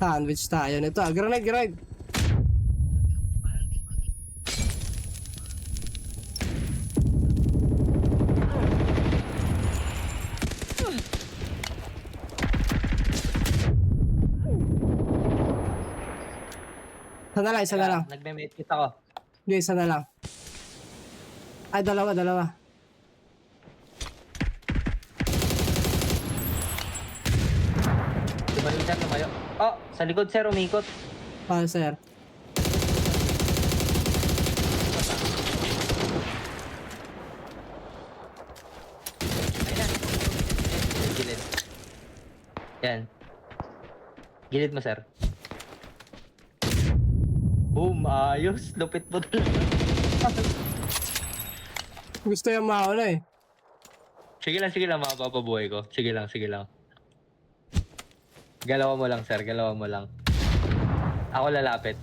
Sandwich tayo nito. Grenade, grenade. Isa na lang. Nagme-medkit ako. Hindi, isa na lang. Ay, dalawa. Tumayo sir, tumayo. Oh, sa likod sir, umikot. Ah, sir. Ayun na. Gilid. Yan. Gilid mo sir. Boom, ayos. Lupit mo talaga. Gusto yung mauna eh. Sige lang, mapapabuhay ko. Sige lang. Galawan mo lang, sir. Galawan mo lang. Ako lalapit.